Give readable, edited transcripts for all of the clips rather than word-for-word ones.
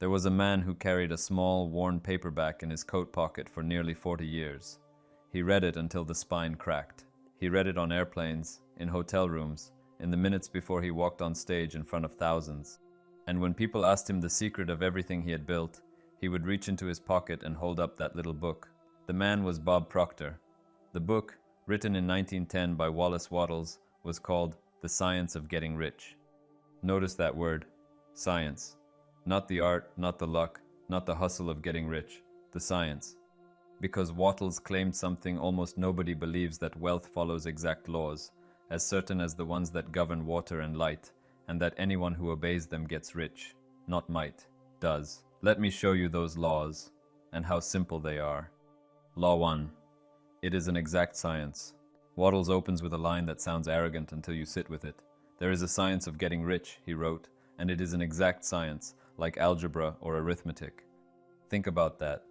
There was a man who carried a small, worn paperback in his coat pocket for nearly 40 years. He read it until the spine cracked. He read it on airplanes, in hotel rooms, in the minutes before he walked on stage in front of thousands. And when people asked him the secret of everything he had built, he would reach into his pocket and hold up that little book. The man was Bob Proctor. The book, written in 1910 by Wallace Wattles, was called The Science of Getting Rich. Notice that word, science. Not the art, not the luck, not the hustle of getting rich, the science. Because Wattles claimed something almost nobody believes, that wealth follows exact laws, as certain as the ones that govern water and light, and that anyone who obeys them gets rich, not might, does. Let me show you those laws, and how simple they are. Law 1. It is an exact science. Wattles opens with a line that sounds arrogant until you sit with it. There is a science of getting rich, he wrote, and it is an exact science, like algebra or arithmetic. Think about that.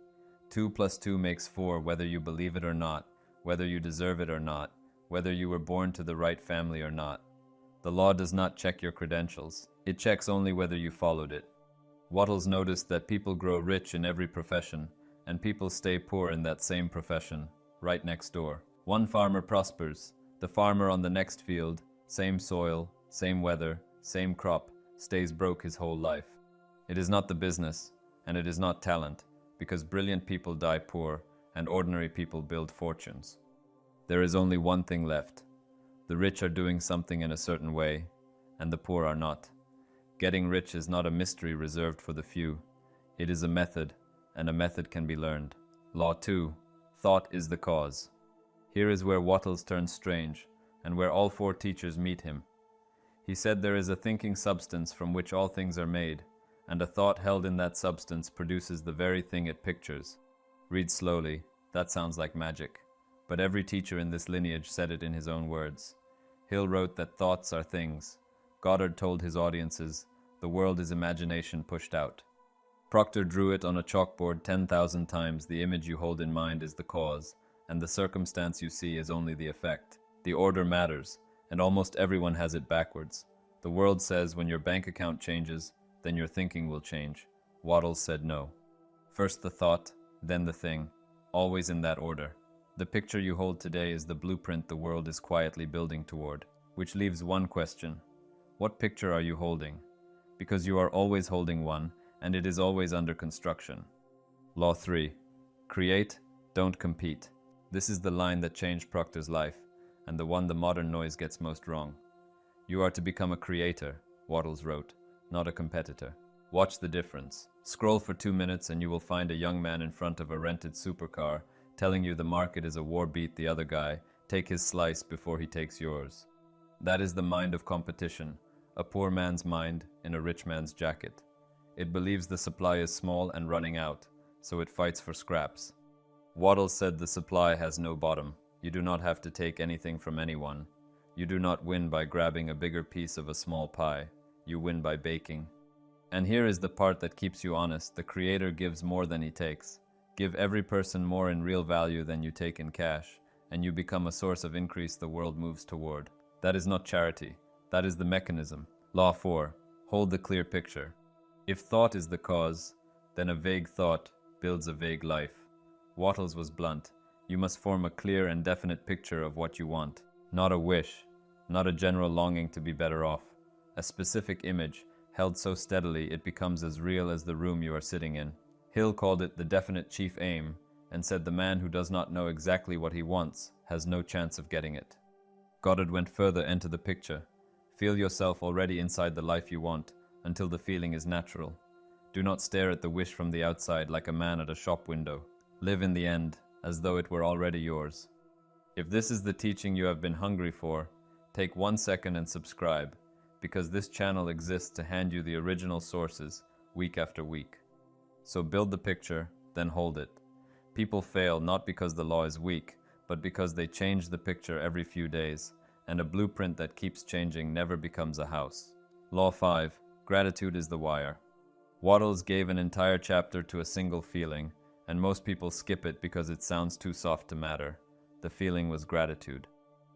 2 plus 2 makes 4, whether you believe it or not, whether you deserve it or not, whether you were born to the right family or not. The law does not check your credentials. It checks only whether you followed it. Wattles noticed that people grow rich in every profession, and people stay poor in that same profession, right next door. One farmer prospers. The farmer on the next field, same soil, same weather, same crop, stays broke his whole life. It is not the business, and it is not talent, because brilliant people die poor, and ordinary people build fortunes. There is only one thing left. The rich are doing something in a certain way, and the poor are not. Getting rich is not a mystery reserved for the few. It is a method, and a method can be learned. Law 2. Thought is the cause. Here is where Wattles turns strange, and where all 4 teachers meet him. He said there is a thinking substance from which all things are made, and a thought held in that substance produces the very thing it pictures. Read slowly. That sounds like magic. But every teacher in this lineage said it in his own words. Hill wrote that thoughts are things. Goddard told his audiences, the world is imagination pushed out. Proctor drew it on a chalkboard 10,000 times. The image you hold in mind is the cause, and the circumstance you see is only the effect. The order matters, and almost everyone has it backwards. The world says when your bank account changes, then your thinking will change. Wattles said no. First the thought, then the thing, always in that order. The picture you hold today is the blueprint the world is quietly building toward, which leaves one question. What picture are you holding? Because you are always holding one, and it is always under construction. Law 3. Create, don't compete. This is the line that changed Proctor's life, and the one the modern noise gets most wrong. You are to become a creator, Wattles wrote, not a competitor. Watch the difference. Scroll for 2 minutes and you will find a young man in front of a rented supercar telling you the market is a war, beat the other guy, take his slice before he takes yours. That is the mind of competition, a poor man's mind in a rich man's jacket. It believes the supply is small and running out, so it fights for scraps. Wattles said the supply has no bottom. You do not have to take anything from anyone. You do not win by grabbing a bigger piece of a small pie. You win by baking. And here is the part that keeps you honest. The Creator gives more than he takes. Give every person more in real value than you take in cash, and you become a source of increase the world moves toward. That is not charity. That is the mechanism. Law 4. Hold the clear picture. If thought is the cause, then a vague thought builds a vague life. Wattles was blunt. You must form a clear and definite picture of what you want. Not a wish, not a general longing to be better off. A specific image, held so steadily it becomes as real as the room you are sitting in. Hill called it the definite chief aim, and said the man who does not know exactly what he wants has no chance of getting it. Goddard went further into the picture. Feel yourself already inside the life you want, until the feeling is natural. Do not stare at the wish from the outside like a man at a shop window. Live in the end, as though it were already yours. If this is the teaching you have been hungry for, take 1 second and subscribe, because this channel exists to hand you the original sources week after week. So build the picture, then hold it. People fail not because the law is weak, but because they change the picture every few days, and a blueprint that keeps changing never becomes a house. Law 5. Gratitude is the wire. Wattles gave an entire chapter to a single feeling, and most people skip it because it sounds too soft to matter. The feeling was gratitude.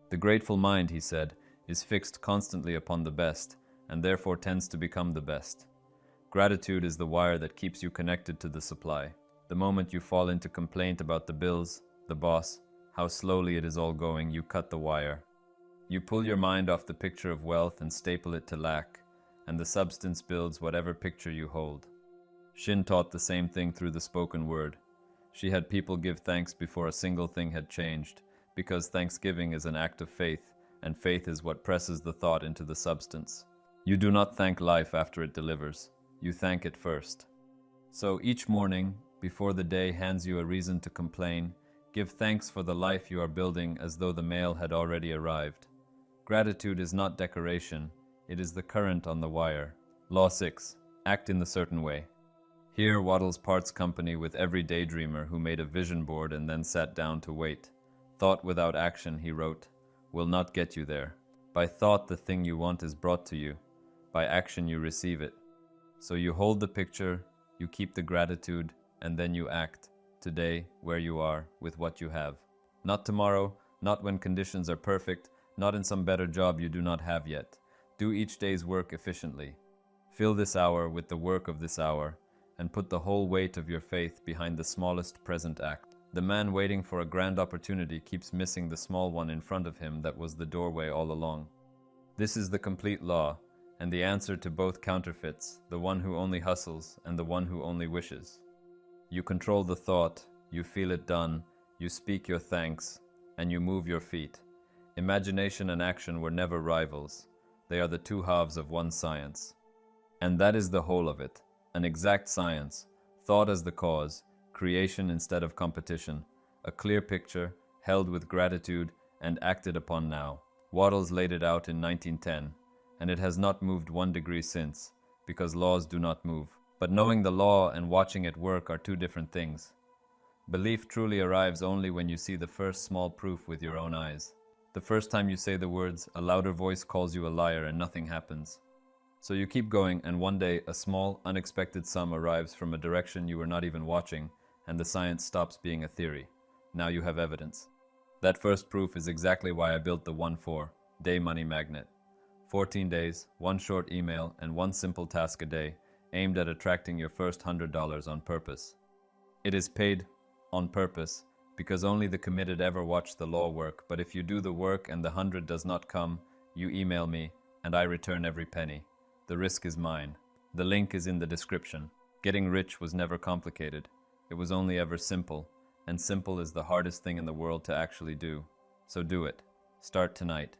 The grateful mind, he said, is fixed constantly upon the best, and therefore tends to become the best. Gratitude is the wire that keeps you connected to the supply. The moment you fall into complaint about the bills, the boss, how slowly it is all going, you cut the wire. You pull your mind off the picture of wealth and staple it to lack, and the substance builds whatever picture you hold. Shinn taught the same thing through the spoken word. She had people give thanks before a single thing had changed, because thanksgiving is an act of faith, and faith is what presses the thought into the substance. You do not thank life after it delivers. You thank it first. So each morning, before the day hands you a reason to complain, give thanks for the life you are building as though the mail had already arrived. Gratitude is not decoration, it is the current on the wire. Law 6. Act in the certain way. Here Wattles parts company with every daydreamer who made a vision board and then sat down to wait. Thought without action, he wrote, will not get you there. By thought the thing you want is brought to you. By action you receive it. So you hold the picture, you keep the gratitude, and then you act, today, where you are, with what you have. Not tomorrow, not when conditions are perfect, not in some better job you do not have yet. Do each day's work efficiently. Fill this hour with the work of this hour, and put the whole weight of your faith behind the smallest present act. The man waiting for a grand opportunity keeps missing the small one in front of him that was the doorway all along. This is the complete law, and the answer to both counterfeits, the one who only hustles and the one who only wishes. You control the thought, you feel it done, you speak your thanks, and you move your feet. Imagination and action were never rivals. They are the two halves of one science. And that is the whole of it, an exact science, thought as the cause, creation instead of competition, a clear picture, held with gratitude and acted upon now. Wattles laid it out in 1910, and it has not moved 1 degree since, because laws do not move. But knowing the law and watching it work are two different things. Belief truly arrives only when you see the first small proof with your own eyes. The first time you say the words, a louder voice calls you a liar and nothing happens. So you keep going, and one day a small, unexpected sum arrives from a direction you were not even watching, and the science stops being a theory. Now you have evidence. That first proof is exactly why I built the 1-4 day money magnet. 14 days, 1 short email, and 1 simple task a day, aimed at attracting your first $100 on purpose. It is paid on purpose, because only the committed ever watch the law work, but if you do the work and the 100 does not come, you email me, and I return every penny. The risk is mine. The link is in the description. Getting rich was never complicated. It was only ever simple, and simple is the hardest thing in the world to actually do. So do it. Start tonight.